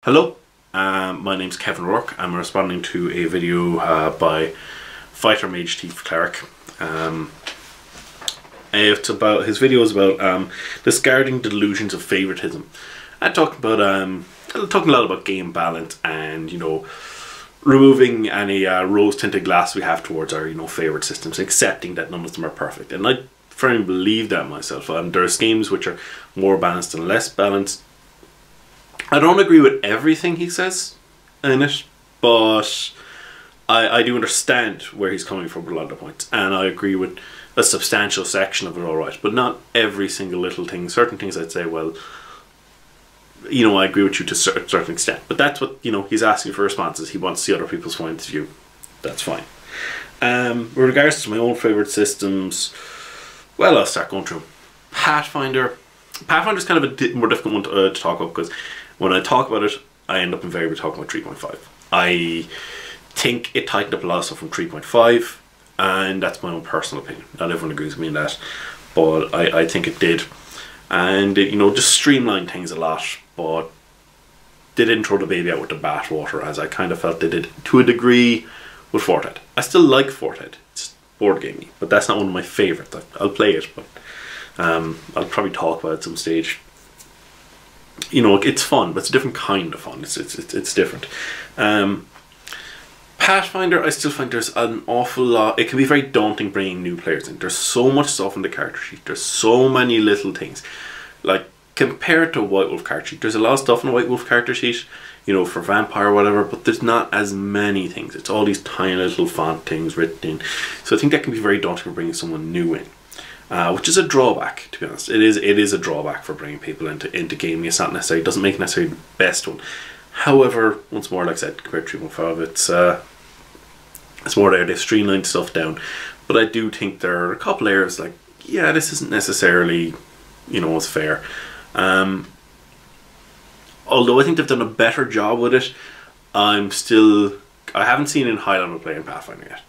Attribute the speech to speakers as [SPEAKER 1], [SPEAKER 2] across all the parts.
[SPEAKER 1] Hello, my name's Kevin Rourke. I'm responding to a video by FtrMgeThfClc. It's about, his video is about discarding delusions of favoritism. I'm talking a lot about game balance and, you know, removing any rose-tinted glass we have towards our, favorite systems, accepting that none of them are perfect. And I firmly believe that myself. There's games which are more balanced and less balanced. I don't agree with everything he says in it, but I do understand where he's coming from with a lot of the points, and I agree with a substantial section of it, alright, but not every single little thing. Certain things I'd say, well, I agree with you to a certain extent, but that's what, he's asking for responses. He wants to see other people's points of view. That's fine. With regards to my own favourite systems, well, I'll start going through Pathfinder. Pathfinder's kind of a more difficult one to talk about, because when I talk about it, I end up invariably talking about 3.5. I think it tightened up a lot of stuff from 3.5, and that's my own personal opinion. Not everyone agrees with me in that, but I think it did. And it, just streamlined things a lot, but they didn't throw the baby out with the bathwater, as I kind of felt they did to a degree with Fortet. I still like Fortet. It's board gamey, but that's not one of my favourites. I'll play it, but I'll probably talk about it at some stage. It's fun, but it's a different kind of fun. It's different. Pathfinder, I still find there's an awful lot. It can be very daunting bringing new players in. There's so much stuff in the character sheet. There's so many little things. Like, compared to White Wolf character sheet, there's a lot of stuff in the White Wolf character sheet, for vampire or whatever, but there's not as many things. It's all these tiny little font things written in. So I think that can be very daunting for bringing someone new in. Which is a drawback, to be honest. It is a drawback for bringing people into gaming. It's not necessarily, it doesn't make necessarily the best one. However, once more, like I said, compared to 3.5, it's more there. They've streamlined stuff down, but I do think there are a couple areas like, yeah, this isn't necessarily, as fair. Although I think they've done a better job with it, I haven't seen it in high level play in Pathfinder yet.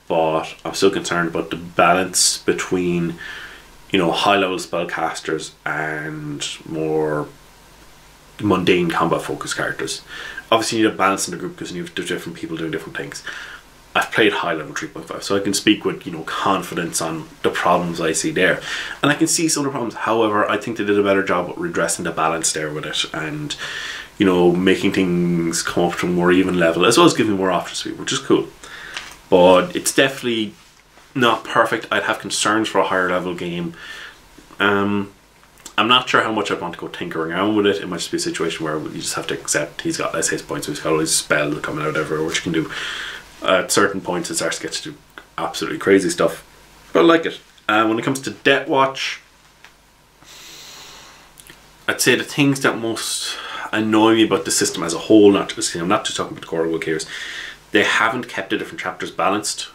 [SPEAKER 1] But I'm still concerned about the balance between, high-level spellcasters and more mundane combat-focused characters. Obviously, you need a balance in the group because you have different people doing different things. I've played high-level 3.5, so I can speak with, confidence on the problems I see there. And I can see some of the problems. However, I think they did a better job at redressing the balance there with it and, making things come up to a more even level, as well as giving more options to people, which is cool. But it's definitely not perfect. I'd have concerns for a higher level game. I'm not sure how much I'd want to go tinkering around with it. It might just be a situation where you just have to accept he's got less hit points, so he's got all his spell coming out everywhere, which you can do. At certain points it starts to get to do absolutely crazy stuff. But I like it. When it comes to Death Watch, I'd say the things that most annoy me about the system as a whole, I'm not just talking about the core rule here, they haven't kept the different chapters balanced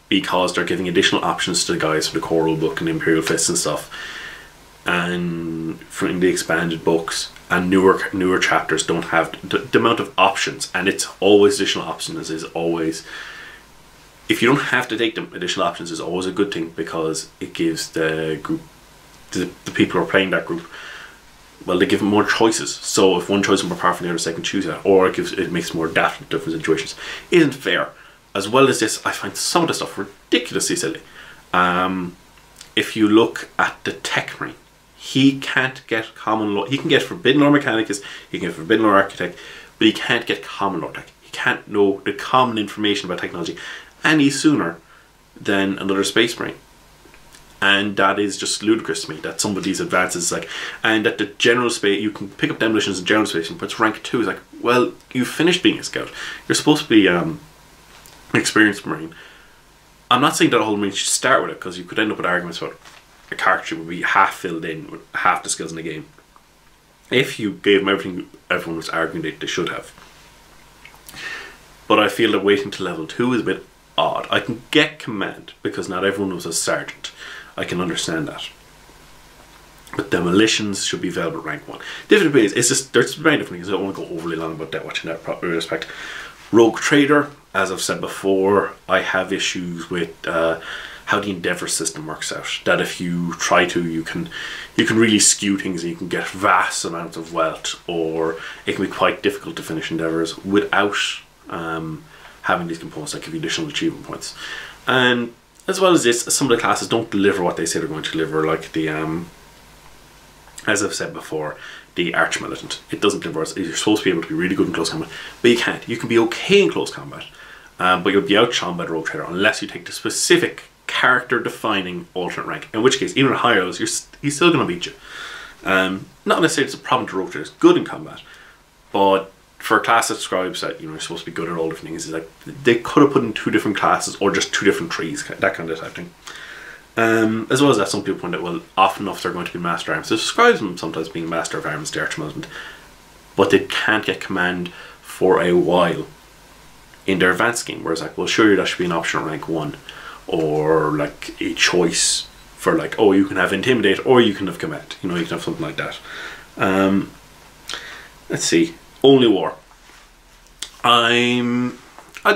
[SPEAKER 1] because they're giving additional options to the guys from the core rule book and Imperial Fists and stuff, and from the expanded books, and newer chapters don't have the amount of options, and it's always additional options is always, if you don't have to take them, additional options is always a good thing, because it gives the group, the people who are playing that group, well, they give them more choices. So if one choice is more powerful than the other, they can choose that, or it makes more adaptable to different situations. It isn't fair. As well as this, I find some of the stuff ridiculously silly. If you look at the Tech Marine, he can't get common law. He can get Forbidden Lore Mechanicus, he can get Forbidden Lore Architect, but he can't get common lore tech. He can't know the common information about technology any sooner than another Space Marine. And that is just ludicrous to me, that some of these advances, and that the general space, you can pick up Demolitions in general space, but it's rank 2. It's like, well, you finished being a scout. You're supposed to be an experienced Marine. I'm not saying that a whole Marine should start with it, because you could end up with arguments about a character would be half filled in with half the skills in the game if you gave them everything everyone was arguing they should have. But I feel that waiting to level 2 is a bit odd. I can get command, because not everyone was a sergeant. I can understand that. But Demolitions should be available at rank 1. Different ways, it's just, there's very different things. I don't want to go overly long about Death Watch in that respect. Rogue Trader, as I've said before, I have issues with how the endeavour system works out. That if you try to, you can really skew things, and you can get vast amounts of wealth, or it can be quite difficult to finish endeavours without having these components that give you additional achievement points. And as well as this, some of the classes don't deliver what they say they're going to deliver, like the as I've said before, the Arch Militant. It doesn't deliver. You're supposed to be able to be really good in close combat, but you can't. You can be okay in close combat, but you'll be outshone by the Rogue Trader unless you take the specific character-defining alternate rank. In which case, even at higher levels, he's still going to beat you. Not necessarily it's a problem to Rogue Trader. It's good in combat, but for a class that describes that, you know, you're supposed to be good at all different things, it's like they could have put in 2 different classes or just 2 different trees, that kind of type thing. As well as that, some people point out, well, often enough they're going to be Master Arms. It describes them sometimes being Master of Arms, the Arch Militant, but they can't get command for a while in their advanced scheme. Whereas, like, well, sure, that should be an optional rank 1, or like a choice for, like, oh, you can have Intimidate or you can have Command. You know, you can have something like that. Let's see. Only War. I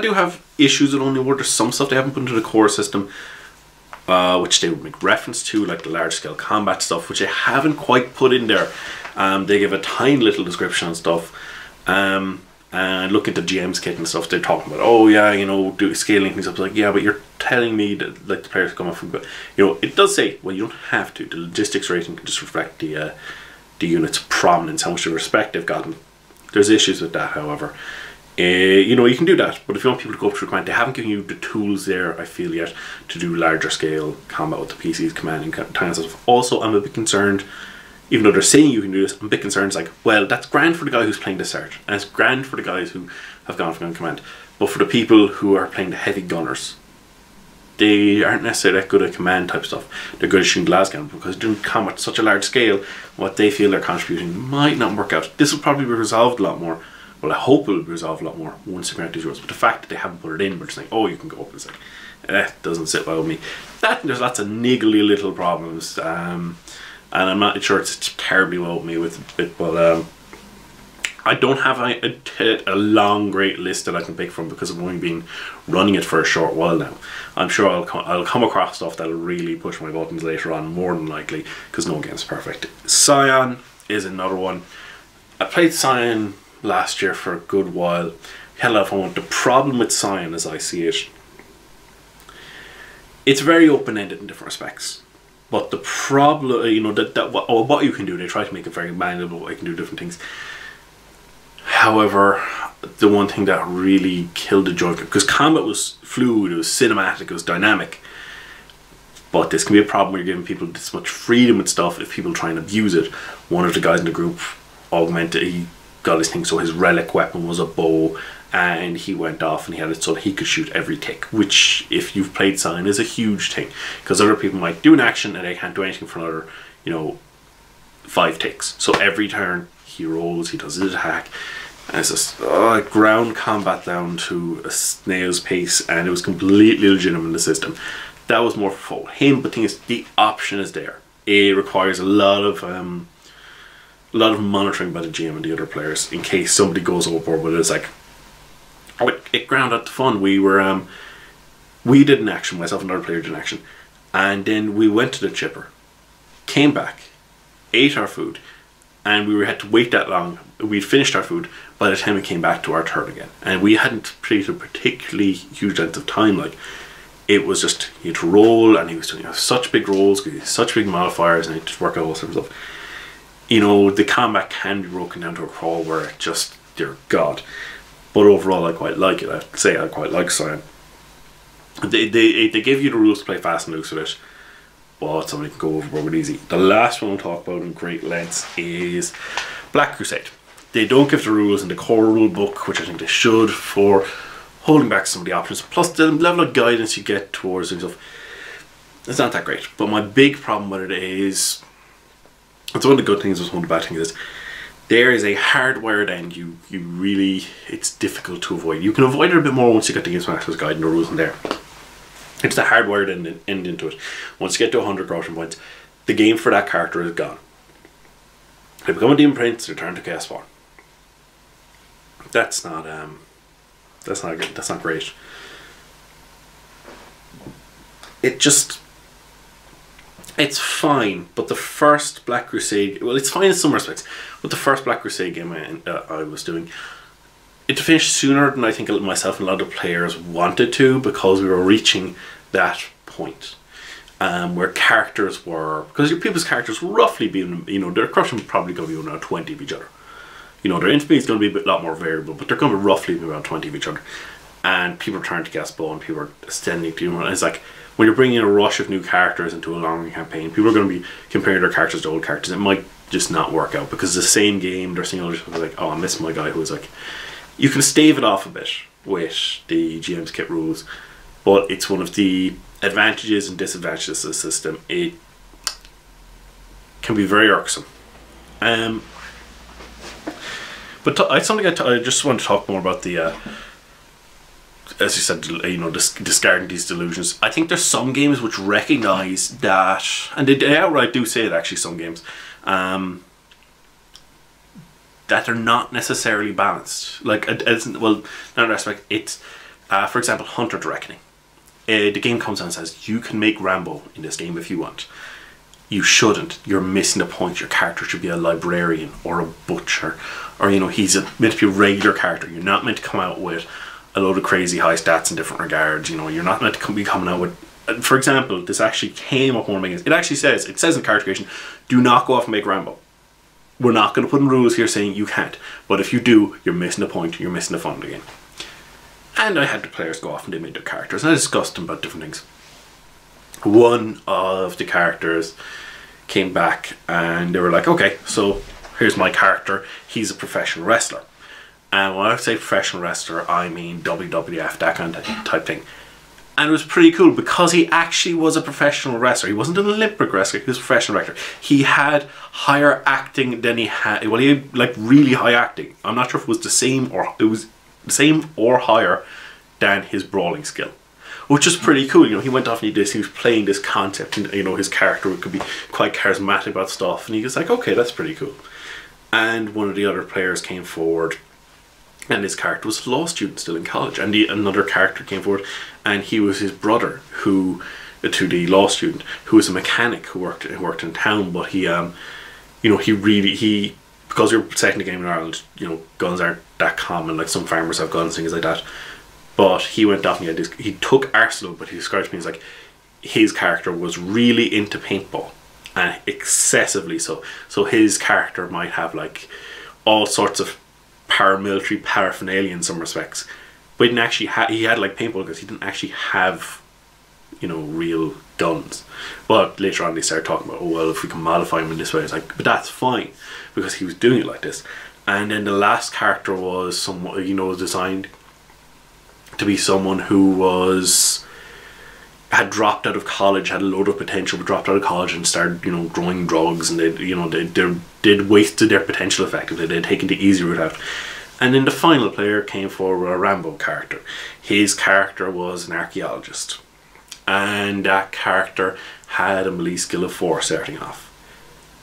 [SPEAKER 1] do have issues with Only War. There's some stuff they haven't put into the core system, which they would make reference to, like the large scale combat stuff, which they haven't quite put in there. They give a tiny little description on stuff, and look at the GM's kit and stuff. They're talking about, oh yeah, you know, do scaling things up. Like, yeah, but you're telling me that, like, the players come up from, you know, it does say, well, you don't have to. The logistics rating can just reflect the unit's prominence, how much of respect they've gotten. There's issues with that, however. You know, you can do that, but if you want people to go up to command, they haven't given you the tools there, I feel, yet to do larger scale combat with the PCs, commanding kind of stuff. Also, I'm a bit concerned, even though they're saying you can do this, I'm a bit concerned. It's like, well, that's grand for the guy who's playing the Sarge, and it's grand for the guys who have gone for gun command, but for the people who are playing the heavy gunners, they aren't necessarily that good at command type stuff. They're good at shooting lasgun, because doing combat at such a large scale, what they feel they're contributing might not work out. This will probably be resolved a lot more. Well, I hope it will be resolved a lot more once they grant these rules. But the fact that they haven't put it in, but just saying, oh, you can go up, it's like, that doesn't sit well with me. That, there's lots of niggly little problems, and I'm not sure it's terribly well with me with it, but I don't have a long, great list that I can pick from, because I've only been running it for a short while now. I'm sure I'll come across stuff that'll really push my buttons later on, more than likely, because no game's perfect. Scion is another one. I played Scion last year for a good while. Had a lot of fun. The problem with Scion, as I see it, it's very open-ended in different respects. But the problem, you know, what you can do, they try to make it very manageable. You can do different things. However, the one thing that really killed the joy, because combat was fluid, it was cinematic, it was dynamic, but this can be a problem when you're giving people this much freedom and stuff. If people try and abuse it, one of the guys in the group augmented, he got his thing, so his relic weapon was a bow, and he went off and he had it so that he could shoot every tick, which, if you've played Scion, is a huge thing, because other people might do an action and they can't do anything for another, you know, 5 ticks. So every turn he rolls, he does his attack, and it's just ground combat down to a snail's pace, and it was completely legitimate in the system. That was more for him, but the thing is, the option is there. It requires a lot of monitoring by the GM and the other players in case somebody goes overboard with it. It's like, it ground out the fun. We did an action, myself and another player did an action, and then we went to the chipper, came back, ate our food, and we had to wait that long. We'd finished our food by the time we came back to our turn again, and we hadn't played a particularly huge length of time. Like, it was just, he had to roll, and he was doing such big rolls, such big modifiers, and he had to work out all sorts of stuff. You know, the combat can be broken down to a crawl where it just, dear God. But overall, I quite like it. I'd say I quite like Scion. They give you the rules to play fast and loose with it, but somebody can go overboard with easy. The last one we'll talk about in great lengths is Black Crusade. They don't give the rules in the core rule book, which I think they should, for holding back some of the options. Plus, the level of guidance you get towards and stuff, it's not that great. But my big problem with it is, it's one of the good things, but one of the bad things is, there is a hardwired end you really, it's difficult to avoid. You can avoid it a bit more once you get the Games Master's Guide and the rules in there. It's the hardwired end into it. Once you get to 100 corruption points, the game for that character is gone. They become a Demon Prince, they turn to Chaos Spawn. That's not good. That's not great. it's fine, but the first Black Crusade, well, it's fine in some respects, but the first Black Crusade game I was doing, it finished sooner than I think myself and a lot of players wanted to, because we were reaching that point where characters were, because your people's characters roughly being, you know, their crushing probably going to be around 20 of each other. You know, their intimacy is going to be a lot more variable, but they're going to roughly be around 20 of each other. And people are turning to Gaspar, and people are ascending to, you know, it's like, when you're bringing in a rush of new characters into a longer campaign, people are going to be comparing their characters to old characters. It might just not work out, because the same game, they're seeing other stuff like, oh, I miss my guy who was like, you can stave it off a bit with the GM's kit rules, but it's one of the advantages and disadvantages of the system. It can be very irksome. But it's something I just want to talk more about the, as you said, you know, discarding these delusions. I think there's some games which recognise that, and they outright do say it actually, some games, that they're not necessarily balanced. Like, well, in that respect, it's, for example, Hunter to Reckoning. The game comes out and says, you can make Rambo in this game if you want. You shouldn't. You're missing the point. Your character should be a librarian or a butcher, or, you know, he's meant to be a regular character. You're not meant to come out with a load of crazy high stats in different regards. You know, you're not meant to be coming out with, for example, this actually came up one of my games. It actually says, it says in character creation, do not go off and make Rambo. We're not going to put in rules here saying you can't, but if you do, you're missing the point, you're missing the fun of the game. And I had the players go off and they made their characters, and I discussed them about different things. One of the characters came back and they were like, okay, so here's my character, he's a professional wrestler. And when I say professional wrestler, I mean WWF, that kind of type thing. And it was pretty cool because he actually was a professional wrestler. He wasn't an Olympic wrestler, he was a professional wrestler. He had higher acting than he had, well, he had like really high acting. I'm not sure if it was the same or higher than his brawling skill, which is pretty cool. You know, he went off and he did this, he was playing this concept, and, you know, his character could be quite charismatic about stuff, and he was like, okay, that's pretty cool. And one of the other players came forward, and his character was a law student still in college, and another character came forward, and he was his brother, who, to the law student, who was a mechanic who worked in town, but he, you know, he because you're setting the game in Ireland, you know, guns aren't that common. Like, some farmers have guns, things like that. But he went off and he took arsenal, but he described to me as like, his character was really into paintball, and excessively so. So his character might have like all sorts of paramilitary paraphernalia in some respects, but he didn't actually he had like paintball because he didn't actually have, you know, real guns. But later on they started talking about, oh well, if we can modify him in this way, it's like, but that's fine because he was doing it like this. And then the last character was someone, you know, designed to be someone who had dropped out of college, had a load of potential, but dropped out of college and started, you know, growing drugs, and they wasted their potential effectively. They'd taken the easy route out. And then the final player came forward with a Rambo character. His character was an archaeologist, and that character had a melee skill of 4 starting off,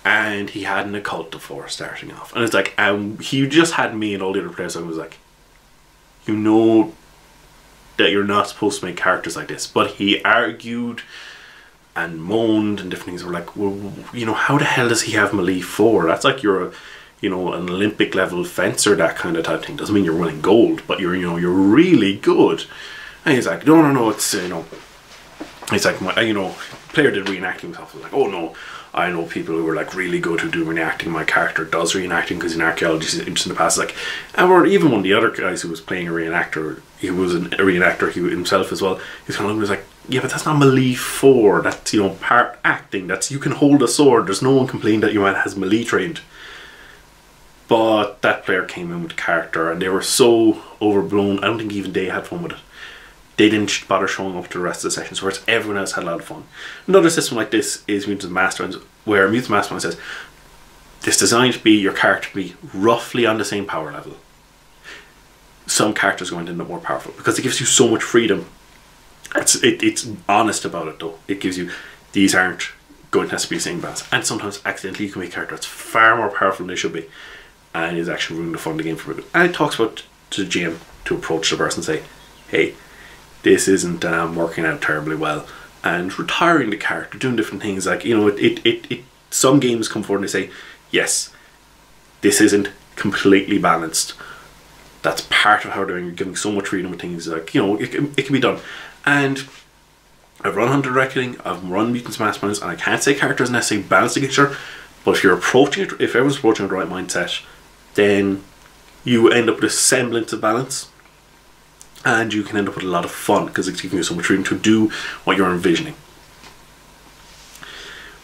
[SPEAKER 1] and he had an occult of 4 starting off. And it's like, he just had me and all the other players, so I was like, you know that you're not supposed to make characters like this. But he argued and moaned and different things. We're like, well, you know, how the hell does he have melee 4? That's like you're a, you know, an Olympic level fencer, that kind of type thing. Doesn't mean you're winning gold, but you're, you know, you're really good. And he's like, no, it's, you know, it's like, you know, player did reenacting himself. I was like, oh no, I know people who are like really good who do reenacting. My character does reenacting because in archaeology he's interested in the past. Like, or even one of the other guys who was playing a reenactor, he was a reenactor he himself as well. He's kind of like, yeah, but that's not melee 4. That's, you know, part acting. That's, you can hold a sword. There's no one complaining that your man has melee trained. But that player came in with the character, and they were so overblown. I don't think even they had fun with it. They didn't bother showing up to the rest of the sessions, whereas everyone else had a lot of fun. Another system like this is Mutants Masterminds, where Mutants Mastermind says, it's designed to be your character to be roughly on the same power level. Some characters are going to end up more powerful because it gives you so much freedom. It's honest about it though. It gives you, these aren't going to have to be the same balance. And sometimes accidentally you can make a character that's far more powerful than they should be, and is actually ruining the fun of the game for a bit. And it talks about to the GM to approach the person and say, hey, this isn't working out terribly well. and retiring the character, doing different things. Like, you know, some games come forward and they say, yes, this isn't completely balanced. That's part of how they're doing. You're giving so much freedom with things. Like, you know, it can be done. And I've run Hunter Reckoning, I've run Mutants Masterminds, and I can't say characters necessarily balanced against each other, but if you're approaching it, if everyone's approaching it with the right mindset, then you end up with a semblance of balance, and you can end up with a lot of fun because it's giving you so much freedom to do what you're envisioning.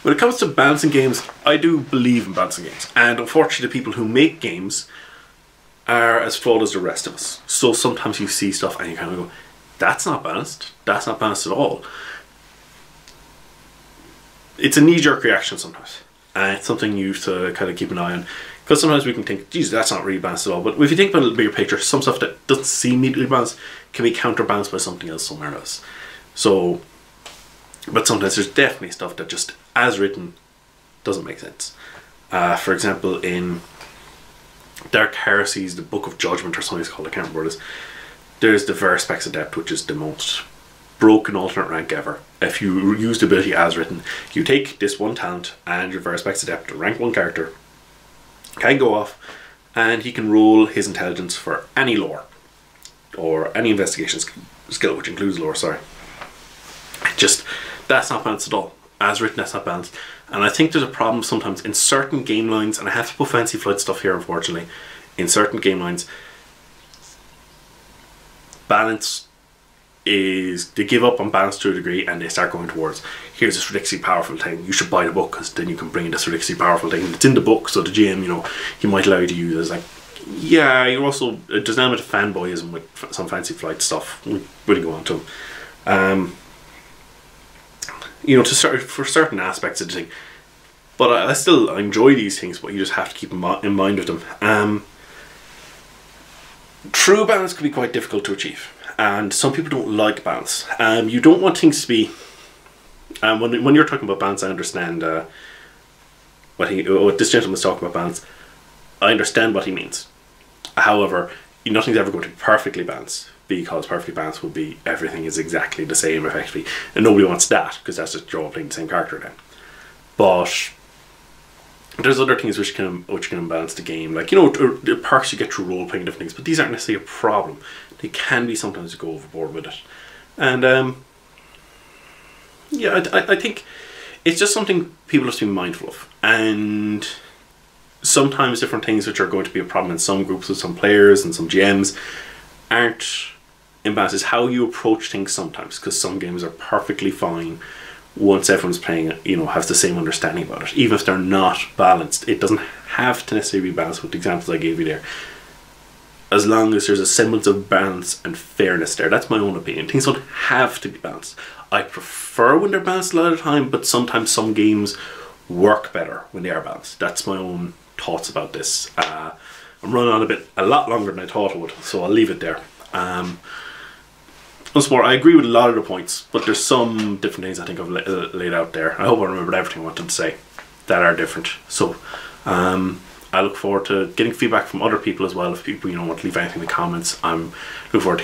[SPEAKER 1] When it comes to balancing games, I do believe in balancing games, and unfortunately the people who make games are as flawed as the rest of us. So sometimes you see stuff and you kind of go, that's not balanced. That's not balanced at all. It's a knee-jerk reaction sometimes. And it's something you have to kind of keep an eye on. Because sometimes we can think, geez, that's not really balanced at all. But if you think about a little bigger picture, some stuff that doesn't seem neatly balanced can be counterbalanced by something else somewhere else. So, but sometimes there's definitely stuff that just, as written, doesn't make sense. For example, in Dark Heresies, the Book of Judgment or something it's called, I can't remember what it is. There's the Ver Specs Adept, which is the most broken alternate rank ever. If you use the ability as written, you take this one talent and your Ver Specs Adept, rank 1 character, can go off and he can roll his intelligence for any lore or any investigation skill, which includes lore, sorry. Just, that's not balanced at all. As written, that's not balanced. And I think there's a problem sometimes in certain game lines, and I have to put Fancy Flight stuff here unfortunately, in certain game lines, balance is, they give up on balance to a degree and they start going towards, here's this ridiculously powerful thing, you should buy the book because then you can bring this ridiculously powerful thing. It's in the book, so the GM, you know, he might allow you to use it. It's like, yeah, you're also, there's an element of fanboyism with some Fancy Flight stuff. We really go on to them. You know, to start for certain aspects of the thing. But I still enjoy these things, but you just have to keep in mind of them. True balance can be quite difficult to achieve, and some people don't like balance. You don't want things to be, when you're talking about balance, I understand what this gentleman's talking about balance. I understand what he means. However, nothing's ever going to be perfectly balanced, because perfectly balanced would be everything is exactly the same effectively, and nobody wants that because that's just you're all playing the same character then. But there's other things which can balance the game, like, you know, the perks you get through role playing, different things, but these aren't necessarily a problem. They can be sometimes you go overboard with it, and yeah, I think it's just something people have to be mindful of. And sometimes different things which are going to be a problem in some groups with some players and some GMs aren't in balance. Is how you approach things sometimes, because some games are perfectly fine once everyone's playing it, you know, has the same understanding about it, even if they're not balanced. It doesn't have to necessarily be balanced with the examples I gave you there, as long as there's a semblance of balance and fairness there. That's my own opinion. Things don't have to be balanced. I prefer when they're balanced a lot of the time, but sometimes some games work better when they are balanced. That's my own thoughts about this. I'm running on a lot longer than I thought I would, so I'll leave it there. Once more, I agree with a lot of the points, but there's some different things I think I've laid out there. I hope I remembered everything I wanted to say that are different. So I look forward to getting feedback from other people as well. If people, you know, want to leave anything in the comments, I'm looking forward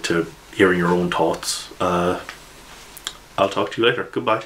[SPEAKER 1] to hearing your own thoughts. I'll talk to you later. Goodbye.